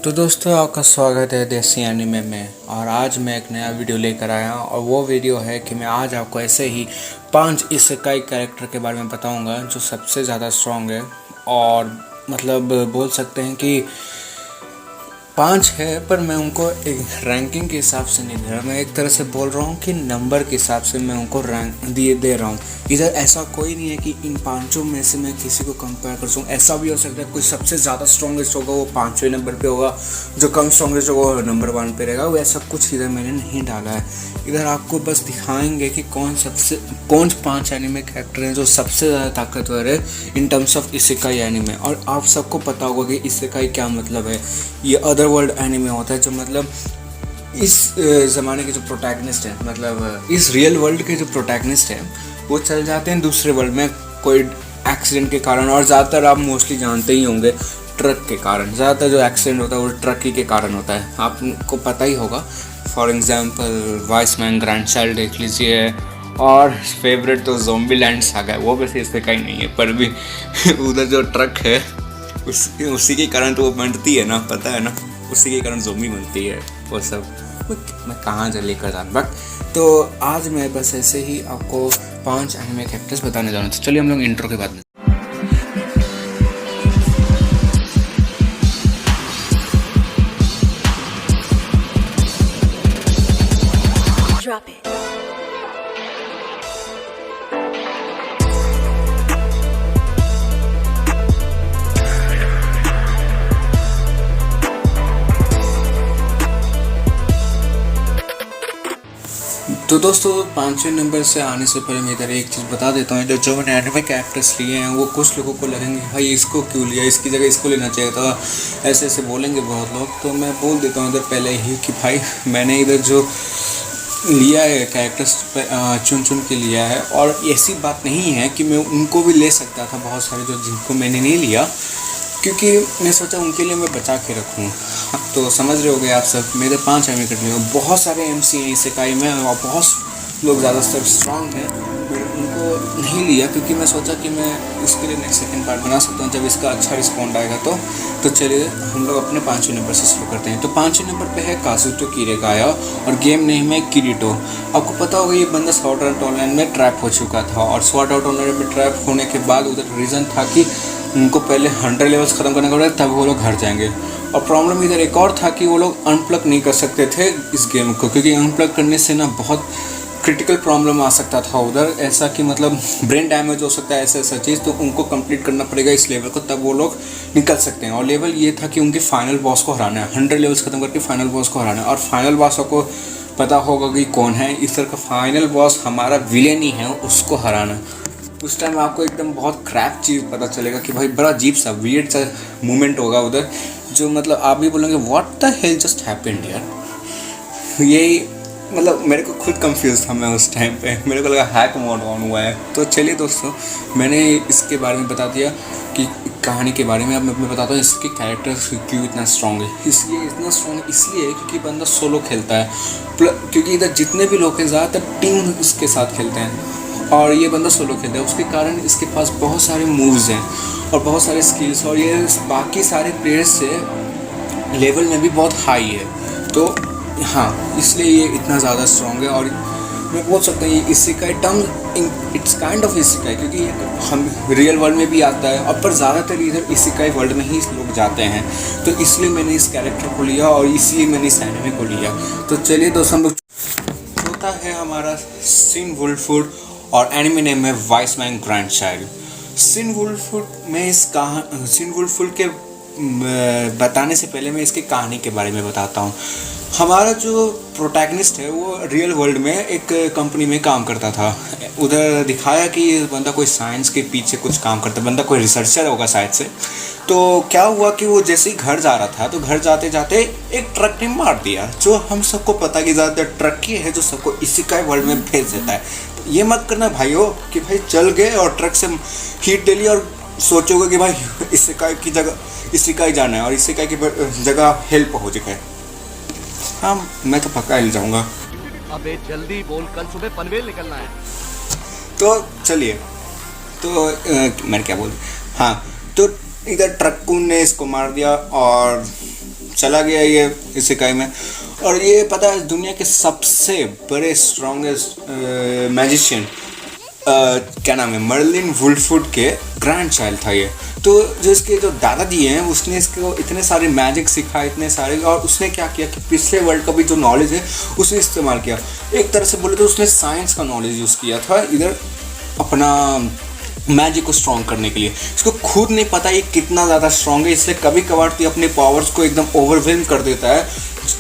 तो दोस्तों आपका स्वागत है देसी एनिमे में। और आज मैं एक नया वीडियो लेकर आया हूँ और वो वीडियो है कि मैं आज आपको ऐसे ही 5 इसेकाई कैरेक्टर के बारे में बताऊँगा जो सबसे ज़्यादा स्ट्रॉन्ग है। और मतलब बोल सकते हैं कि 5 है, पर मैं उनको एक रैंकिंग के हिसाब से नहीं दे रहा, मैं एक तरह से बोल रहा हूँ कि नंबर के हिसाब से मैं उनको रैंक दे रहा हूँ। इधर ऐसा कोई नहीं है कि इन पांचों में से मैं किसी को कंपेयर कर सकूँ। ऐसा भी हो सकता है कोई सबसे ज़्यादा स्ट्रॉन्गेस्ट होगा वो 5वें नंबर पे होगा, जो कम स्ट्रॉन्गेस्ट होगा वो नंबर 1 पे रहेगा। वो ऐसा कुछ इधर मैंने नहीं डाला है। इधर आपको बस दिखाएंगे कि कौन 5 एनिमे कैरेक्टर हैं जो सबसे ज़्यादा ताकतवर है in terms of isekai anime. और आप सबको पता होगा कि इसेकाई क्या मतलब है। ये अदर वर्ल्ड एनिमे होता है जो मतलब इस ज़माने के जो प्रोटैगनिस्ट हैं, मतलब इस रियल वर्ल्ड के जो प्रोटैगनिस्ट हैं वो चल जाते हैं दूसरे वर्ल्ड में कोई एक्सीडेंट के कारण। और ज़्यादातर आप मोस्टली जानते ही होंगे ट्रक के कारण। ज़्यादातर जो एक्सीडेंट होता है वो ट्रक ही के कारण होता है, आपको पता ही होगा। फॉर एग्जांपल वाइसमैन ग्रैंडचाइल्ड देख लीजिए। और फेवरेट तो ज़ोंबीलैंड सागा है, वो वैसे इससे कहीं नहीं है, पर भी उधर जो ट्रक है उसी के कारण तो वो बनती है ना, पता है ना, उसी के कारण ज़ोंबी बनती है वो सब। मैं कहाँ जा लेकर जा रहा। तो आज मैं बस ऐसे ही आपको 5 एनिमे कैरेक्टर्स बताने जा रहा हूँ। तो चलिए हम लोग इंट्रो के बाद में Drop it. तो दोस्तों 5वें नंबर से आने से पहले मैं इधर एक चीज़ बता देता हूँ। जो मैंने एनिमे कैरेक्टर्स लिए हैं वो कुछ लोगों को लगेंगे भाई इसको क्यों लिया, इसकी जगह इसको लेना चाहिए था, ऐसे ऐसे बोलेंगे बहुत लोग। तो मैं बोल देता हूँ इधर पहले ही कि भाई मैंने इधर जो लिया है कैरेक्टर्स चुन के लिया है। और ऐसी बात नहीं है कि मैं उनको भी ले सकता था, बहुत सारे जो जिनको मैंने नहीं लिया, क्योंकि मैं सोचा उनके लिए मैं बचा के रखूँ। तो समझ रहे होगे आप सब, मेरे 5 एनिमे कट में बहुत सारे MC हैं इसेकाई में और बहुत लोग ज़्यादातर स्ट्रॉन्ग हैं। मैं उनको नहीं लिया क्योंकि मैं सोचा कि मैं इसके लिए नेक्स्ट सेकंड पार्ट बना सकता हूँ जब इसका अच्छा रिस्पॉन्ड आएगा। तो चलिए हम लोग अपने 5वें नंबर से शुरू करते हैं। तो 5वें नंबर पे है काजुतो किरेगाया और गेम नेम है किरीटो। आपको पता होगा ये बंदा स्वॉर्ड आर्ट ऑनलाइन में ट्रैप हो चुका था और स्वॉर्ड आर्ट ऑनलाइन में ट्रैप होने के बाद उधर रीज़न था कि उनको पहले 100 लेवल्स ख़त्म करने पड़े तब वो लोग घर जाएंगे। और प्रॉब्लम इधर एक और था कि वो लोग अनप्लग नहीं कर सकते थे इस गेम को, क्योंकि अनप्लग करने से ना बहुत क्रिटिकल प्रॉब्लम आ सकता था उधर, ऐसा कि मतलब ब्रेन डैमेज हो सकता है, ऐसा चीज़। तो उनको कंप्लीट करना पड़ेगा इस लेवल को, तब वो लोग निकल सकते हैं। और लेवल ये था कि उनके फाइनल बॉस को हराना है, 100 लेवल्स ख़त्म करके फाइनल बॉस को हराना है। और फाइनल बॉस को पता होगा कि कौन है। इस तरह का फाइनल बॉस हमारा विलेन ही है, उसको हराना। उस टाइम आपको एकदम बहुत क्रैप चीज़ पता चलेगा कि भाई बड़ा अजीब सा वियर्ड सा मूवमेंट होगा उधर, जो मतलब आप भी बोलेंगे what the hell just happened यार। यही मतलब मेरे को खुद कंफ्यूज था मैं उस टाइम पे, मेरे को लगा हैक मोड ऑन हुआ है। तो चलिए दोस्तों, मैंने इसके बारे में बता दिया कि कहानी के बारे में। अब मैं बताता हूँ इसके कैरेक्टर्स क्यों इतना स्ट्रॉन्ग है। इसलिए इतना स्ट्रॉन्ग इसलिए क्योंकि बंदा सोलो खेलता है, क्योंकि इधर जितने भी लोग हैं ज़्यादातर टीम इसके साथ खेलते हैं और ये बंदा सोलो खेलता है। उसके कारण इसके पास बहुत सारे मूव्स हैं और बहुत सारे स्किल्स, और ये बाकी सारे प्लेयर्स से लेवल में भी बहुत हाई है। तो हाँ, इसलिए ये इतना ज़्यादा स्ट्रॉन्ग है। और मैं बोल सकता हूँ ये isekai term it's kind of isekai, क्योंकि ये हम रियल वर्ल्ड में भी आता है और पर ज़्यादातर इधर इसेकाई वर्ल्ड में ही लोग जाते हैं। तो इसलिए मैंने इस कैरेक्टर को लिया और इसलिए मैंने इस एनिमे को लिया। तो चलिए दोस्तों, हम लोग होता है हमारा सिन वुल्फवुड और एनिमे नेम है वाइसमैन ग्रैंडचाइल्ड। सिन वुल्फवुड के बताने से पहले मैं इसकी कहानी के बारे में बताता हूँ। हमारा जो प्रोटैगनिस्ट है वो रियल वर्ल्ड में एक कंपनी में काम करता था। उधर दिखाया कि ये बंदा कोई साइंस के पीछे कुछ काम करता है, बंदा कोई रिसर्चर होगा शायद से। तो क्या हुआ कि वो जैसे ही घर जा रहा था तो घर जाते जाते एक ट्रक ने मार दिया। जो हम सबको पता कि ज़्यादातर ट्रक ही है जो सबको इसेकाई वर्ल्ड में भेज देता है। तो ये मत करना भाइयों कि भाई चल गए और ट्रक से हीट ले ली और सोचोगे कि भाई इसेकाई की जगह इसेकाई जाना है और इसेकाई की जगह हेल्प हो जाए। हाँ, मैं तो पक्का हिल जाऊँगा। अबे जल्दी बोल, कल सुबह पनवेल निकलना है। तो चलिए, तो मैंने क्या बोल, हाँ, तो इधर ट्रक ने इसको मार दिया और चला गया ये इसेकाई में। और ये पता है दुनिया के सबसे बड़े स्ट्रॉन्गेस्ट मैजिशियन क्या नाम है, मर्लिन वुल्फवुड के ग्रैंड चाइल्ड था ये। तो जो इसके जो दादाजी हैं उसने इसको इतने सारे मैजिक सिखाए, इतने सारे, और उसने क्या किया कि पिछले वर्ल्ड का भी जो नॉलेज है उसने इस्तेमाल किया। एक तरह से बोले तो उसने साइंस का नॉलेज यूज़ किया था इधर अपना मैजिक को स्ट्रॉन्ग करने के लिए। इसको खुद नहीं पता ये कितना ज़्यादा स्ट्रॉन्ग है, इसलिए कभी कभार तो अपने पावर्स को एकदम ओवरवेलम कर देता है,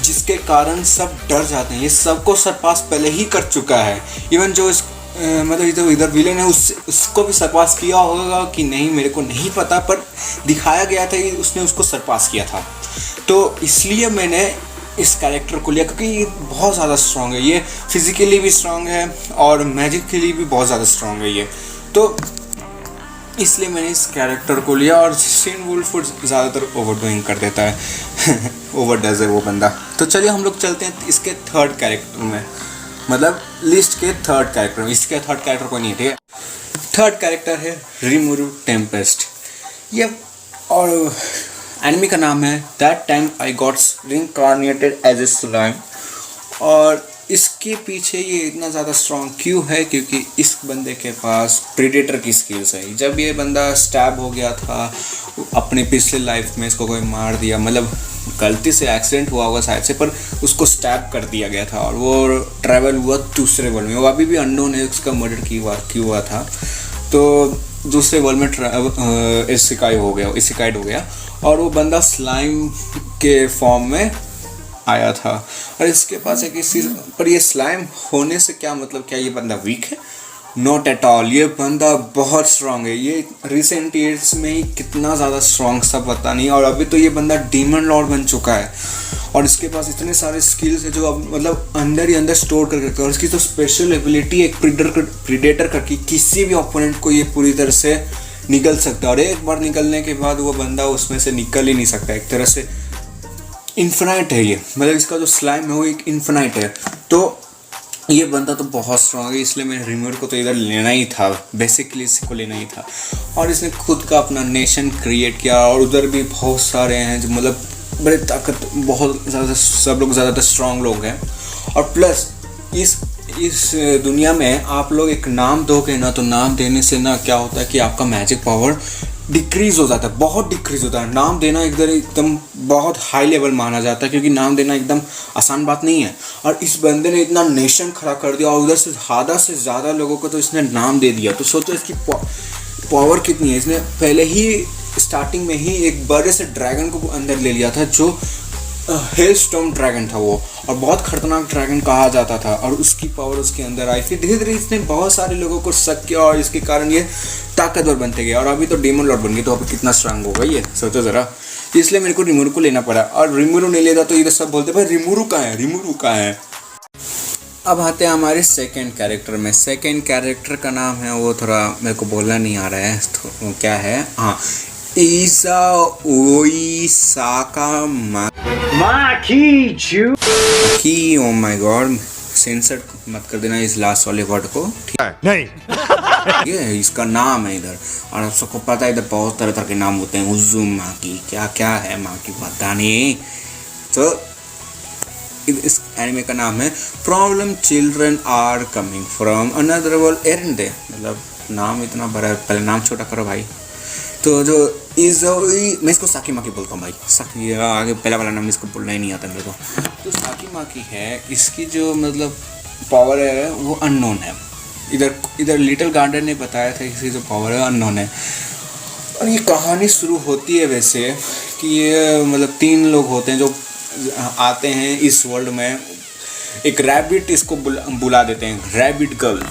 जिसके कारण सब डर जाते हैं। ये सबको सरपास पहले ही कर चुका है। इवन जो इस मतलब इधर विलेन है उसको भी सरपास किया होगा कि नहीं मेरे को नहीं पता, पर दिखाया गया था कि उसने उसको सरपास किया था। तो इसलिए मैंने इस कैरेक्टर को लिया क्योंकि ये बहुत ज़्यादा स्ट्रॉन्ग है। ये फिजिकली भी स्ट्रॉन्ग है और मैजिक के लिए भी बहुत ज़्यादा स्ट्रॉन्ग है ये, तो इसलिए मैंने इस कैरेक्टर को लिया। और शेन वुल्फवुड ज़्यादातर ओवर डूइंग कर देता है ओवर डज है वो बंदा। तो चलिए हम लोग चलते हैं इसके थर्ड कैरेक्टर में, मतलब लिस्ट के थर्ड कैरेक्टर में। इसके थर्ड कैरेक्टर कोई नहीं है, ठीक है। थर्ड कैरेक्टर है रिमुरु टेम्पेस्ट। ये और एनिमी का नाम है that time I got reincarnated as a slime. और इसके पीछे ये इतना ज़्यादा स्ट्रॉन्ग क्यों है, क्योंकि इस बंदे के पास प्रीडेटर की स्किल्स है। जब ये बंदा स्टैब हो गया था अपने पिछले लाइफ में, इसको कोई मार दिया, मतलब गलती से एक्सीडेंट हुआ होगा शायद से, पर उसको स्टैब कर दिया गया था और वो ट्रैवल हुआ दूसरे वर्ल्ड में। वो अभी भी अननोन है उसका मर्डर क्यों हुआ था। तो दूसरे वर्ल्ड में इसेकाई हो गया और वो बंदा स्लाइम के फॉर्म में आया था। और इसके पास एक इस पर ये स्लाइम होने से क्या मतलब, क्या ये बंदा वीक है? नॉट एट ऑल, ये बंदा बहुत स्ट्रांग है। ये रिसेंट ईयर्स में ही कितना ज़्यादा स्ट्रांग सब पता नहीं, और अभी तो ये बंदा डीमन लॉर्ड बन चुका है। और इसके पास इतने सारे स्किल्स है जो अब मतलब अंदर ही अंदर स्टोर कर रखता है। और इसकी तो स्पेशल एबिलिटी एक प्रीडेटर करके किसी भी ओपोनेंट को ये पूरी तरह से निकल सकता है, और एक बार निकलने के बाद वो बंदा उसमें से निकल ही नहीं सकता। एक तरह से इन्फिनाइट है ये, मतलब इसका जो स्लाइम है वो एक इन्फिनाइट है। तो ये बंदा तो बहुत स्ट्रॉन्ग है, इसलिए मैंने रिमूवर को तो इधर लेना ही था, बेसिकली इसको लेना ही था। और इसने खुद का अपना नेशन क्रिएट किया, और उधर भी बहुत सारे हैं जो मतलब बड़े ताकत, बहुत ज़्यादा, सब लोग ज़्यादातर स्ट्रॉन्ग लोग हैं। और प्लस इस दुनिया में आप लोग एक नाम दोगे ना, तो नाम देने से ना क्या होता है कि आपका मैजिक पावर डिक्रीज़ हो जाता है, बहुत डिक्रीज़ होता है। नाम देना एकदम बहुत हाई लेवल माना जाता है, क्योंकि नाम देना एकदम आसान बात नहीं है। और इस बंदे ने इतना नेशन खड़ा कर दिया, और उधर से ज़्यादा लोगों को तो इसने नाम दे दिया। तो सोचो इसकी पावर कितनी है। इसने पहले ही स्टार्टिंग में ही एक बड़े से ड्रैगन को अंदर ले लिया था, जो हेलस्टॉर्म ड्रैगन था वो, और बहुत खतरनाक ड्रैगन कहा जाता था, और उसकी पावर उसके अंदर आई। फिर धीरे धीरे इसने बहुत सारे लोगों को शक किया, और इसके कारण ये ताकतवर बनते गए, और अभी तो डेमन लॉर्ड बन गए। तो अभी कितना स्ट्रांग होगा ये, सोचो ज़रा। इसलिए मेरे को रिमूरू को लेना पड़ा, और रिमूरू नहीं लेता तो इधर सब बोलते भाई रिमूरू कहाँ है। अब आते हैं हमारे सेकंड कैरेक्टर में। सेकंड कैरेक्टर का नाम है, वो थोड़ा मेरे को बोलना नहीं आ रहा है, तो क्या है, हाँ, ईसा ओइसाका माकी। ओ माय गॉड, सेंसर मत कर देना इस लास्ट वाले वर्ड को, ठीक नहीं। ये इसका नाम है इधर, और आप सबको पता है इधर बहुत तरह तरह के नाम होते हैं, उज़ुमाकी क्या है माकी पता नहीं। तो इस एनिमे का नाम है problem children are coming from another world aren't they. मतलब नाम इतना बड़ा है, पहले नाम छोटा करो भाई। तो जो मैं इसको साकी माकी बोलता हूँ भाई, साकी, आगे पहला वाला नाम इसको बोलना ही नहीं आता मेरे को। तो साकी माकी है, इसकी जो मतलब पावर है वो अननोन है। इधर लिटिल गार्डन ने बताया था इसकी जो पावर है अननोन है। और ये कहानी शुरू होती है वैसे कि ये मतलब 3 लोग होते हैं जो आते हैं इस वर्ल्ड में। एक रैबिट इसको बुला देते हैं, रैबिट गर्ल,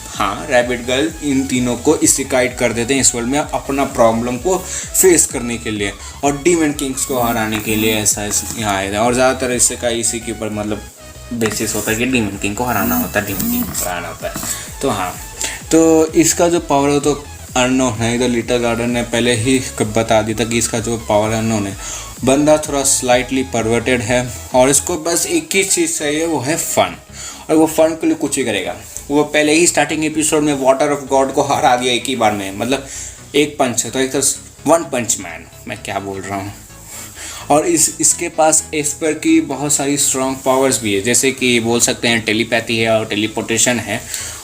हाँ रैबिट गर्ल इन तीनों को इसेकाइट कर देते हैं इस वर्ल्ड में अपना प्रॉब्लम को फेस करने के लिए, और डीमन किंग्स को हराने के लिए ऐसा यहाँ आए थे। और ज़्यादातर इसेकाई इसी के ऊपर मतलब बेसिस होता है कि डीमन किंग को हराना होता है, डीमन किंग को हराना होता है। तो हाँ, तो इसका जो पावर है तो अननोन है। इधर लिटिल गार्डन ने पहले ही बता दिया था कि इसका जो पावर अननोन है। बंदा थोड़ा स्लाइटली परवर्टेड है, और इसको बस एक ही चीज़ चाहिए, वो है फ़न। और वो फ़न के लिए कुछ ही करेगा। वो पहले ही स्टार्टिंग एपिसोड में वाटर ऑफ गॉड को हरा दिया एक ही बार में, मतलब एक पंच है, तो एक तरह वन पंच मैन, मैं क्या बोल रहा हूँ। और इसके पास एस्पर की बहुत सारी स्ट्रॉन्ग पावर्स भी है, जैसे कि बोल सकते हैं टेलीपैथी है और टेलीपोर्टेशन है।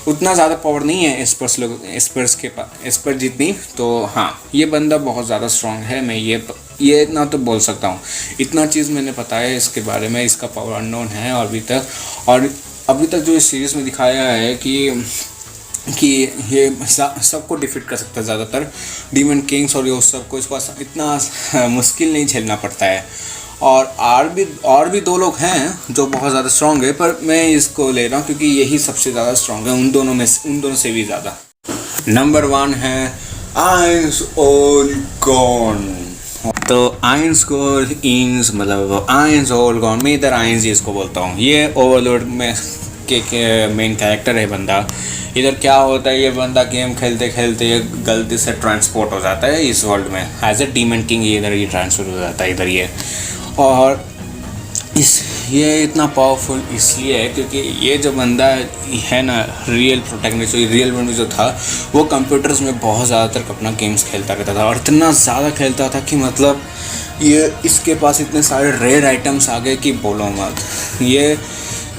उतना ज़्यादा पावर नहीं है एस्पर्स के पास, एस्पर जितनी। तो हाँ, ये बंदा बहुत ज़्यादा स्ट्रॉन्ग है, मैं ये इतना तो बोल सकता हूँ। इतना चीज़ मैंने बताया इसके बारे में, इसका पावर अननोन है और अभी तक जो इस सीरीज़ में दिखाया है कि ये सबको डिफीट कर सकता है, ज़्यादातर डीमन किंग्स और ये सबको इसको इतना मुश्किल नहीं झेलना पड़ता है। और भी 2 लोग हैं जो बहुत ज़्यादा स्ट्रॉन्ग है, पर मैं इसको ले रहा हूँ क्योंकि यही सबसे ज़्यादा स्ट्रॉन्ग है उन दोनों से भी ज़्यादा। नंबर 1 है आइंस ओलगॉन। तो आइंस गोल्ड मतलब आइंस ओलगॉन, मैं इधर आइंस इसको बोलता हूँ। ये ओवरलॉर्ड में के मेन कैरेक्टर है बंदा। इधर क्या होता है, ये बंदा गेम खेलते खेलते गलती से ट्रांसपोर्ट हो जाता है इस वर्ल्ड में एज ए डीमन किंग। इधर ये ट्रांसफर हो जाता है इधर ये। और ये इतना पावरफुल इसलिए है क्योंकि ये जो बंदा है ना, रियल प्रोटैगनिस्ट रियल वर्ल्ड में जो था, वो कंप्यूटर्स में बहुत ज़्यादातर अपना गेम्स खेलता रहता था और इतना ज़्यादा खेलता था कि मतलब ये इसके पास इतने सारे रेयर आइटम्स आ गए कि बोलो मत। ये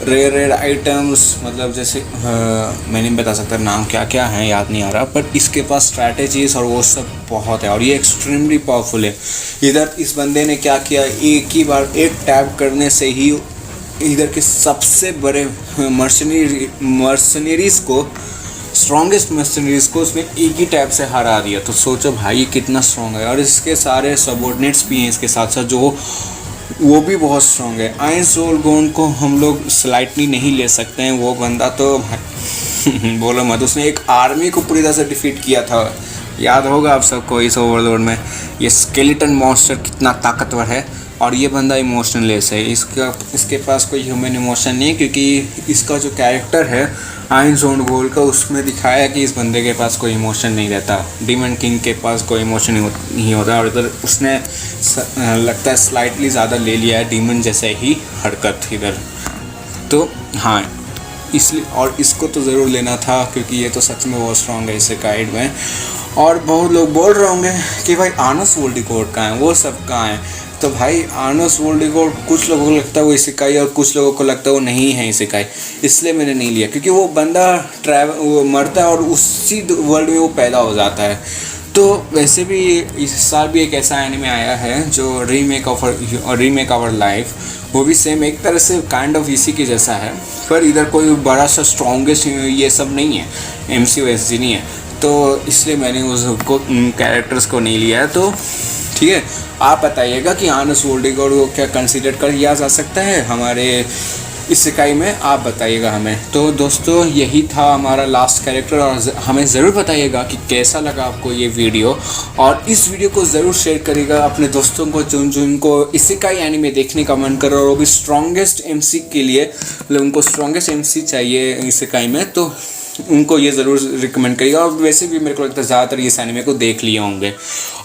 रेयर आइटम्स मतलब जैसे मैं नहीं बता सकता नाम क्या क्या है, याद नहीं आ रहा, पर इसके पास स्ट्रैटेजीज और वो सब बहुत है और ये एक्सट्रीमली पावरफुल है। इधर इस बंदे ने क्या किया, एक ही बार एक टैब करने से ही इधर के सबसे बड़े मर्सनरीज को, स्ट्रॉन्गेस्ट मर्सनरीज को उसने एक ही टैब से हरा दिया। तो सोचो भाई कितना स्ट्रॉन्ग है। और इसके सारे सबॉर्डिनेट्स भी हैं इसके साथ साथ, जो वो भी बहुत स्ट्रॉन्ग है। आइंस ओलगॉन को हम लोग स्लाइटली नहीं ले सकते हैं। वो बंदा तो बोलो मत, उसने एक आर्मी को पूरी तरह से डिफीट किया था। याद होगा आप सबको इस ओवरलॉर्ड में ये स्केलेटन मॉन्स्टर कितना ताकतवर है। और ये बंदा इमोशनलेस है, इसके पास कोई ह्यूमन इमोशन नहीं है क्योंकि इसका जो कैरेक्टर है आइंस ओलगॉन का, उसमें दिखाया कि इस बंदे के पास कोई इमोशन नहीं रहता। डीमन किंग के पास कोई इमोशन नहीं होता और इधर उसने लगता है स्लाइटली ज़्यादा ले लिया है डीमन जैसे ही हरकत इधर। तो हाँ, इसलिए और इसको तो ज़रूर लेना था क्योंकि ये तो सच में बहुत स्ट्रॉन्ग है इसे गाइड में। और बहुत लोग बोल रहे होंगे कि भाई आर्नस वोल्डिकोट कहाँ है, वो सब कहाँ है। तो भाई आर्नस वोल्डिकोट कुछ लोगों को लगता है वो इसेकाई और कुछ लोगों को लगता है वो नहीं है इसेकाई, इसलिए मैंने नहीं लिया क्योंकि वो बंदा वो मरता है और उसी वर्ल्ड में वो पैदा हो जाता है। तो वैसे भी इस साल भी एक ऐसा एनिमे आया है जो रीमेक आवर लाइफ, वो भी सेम एक तरह से काइंड ऑफ इसी के जैसा है, पर इधर कोई बड़ा सा स्ट्रॉन्गेस्ट ये सब नहीं है, MCOSG नहीं है। तो इसलिए मैंने उसको कैरेक्टर्स को नहीं लिया है। तो ठीक है, आप बताइएगा कि आर्नस वोल्डिकोट को क्या कंसीडर किया जा सकता है हमारे इस इकाई में, आप बताइएगा हमें। तो दोस्तों यही था हमारा लास्ट कैरेक्टर और हमें ज़रूर बताइएगा कि कैसा लगा आपको ये वीडियो। और इस वीडियो को ज़रूर शेयर करिएगा अपने दोस्तों को जिनको इस इकाई एनीमे देखने का मन कर रहा है और वो भी स्ट्रॉन्गेस्ट MC के लिए, मतलब उनको स्ट्रॉन्गेस्ट MC चाहिए इस इकाई में, तो उनको ये ज़रूर रिकमेंड करिएगा। और वैसे भी मेरे को लगता है ज़्यादातर इस एनीमे को देख लिए होंगे।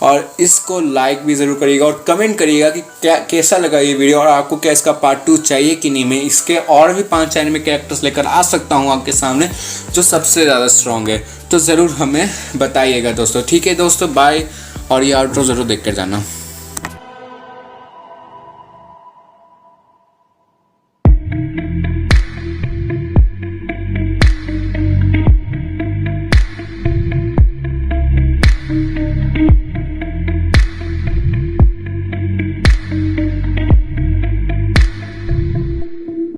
और इसको लाइक भी ज़रूर करिएगा और कमेंट करिएगा कि कैसा लगा ये वीडियो और आपको क्या इसका पार्ट 2 चाहिए कि नहीं। मैं इसके और भी 5 एनीमे कैरेक्टर्स लेकर आ सकता हूँ आपके सामने जो सबसे ज़्यादा स्ट्रॉन्ग है। तो ज़रूर हमें बताइएगा दोस्तों। ठीक है दोस्तों, बाय। और ये आउटरो ज़रूर देख कर जाना।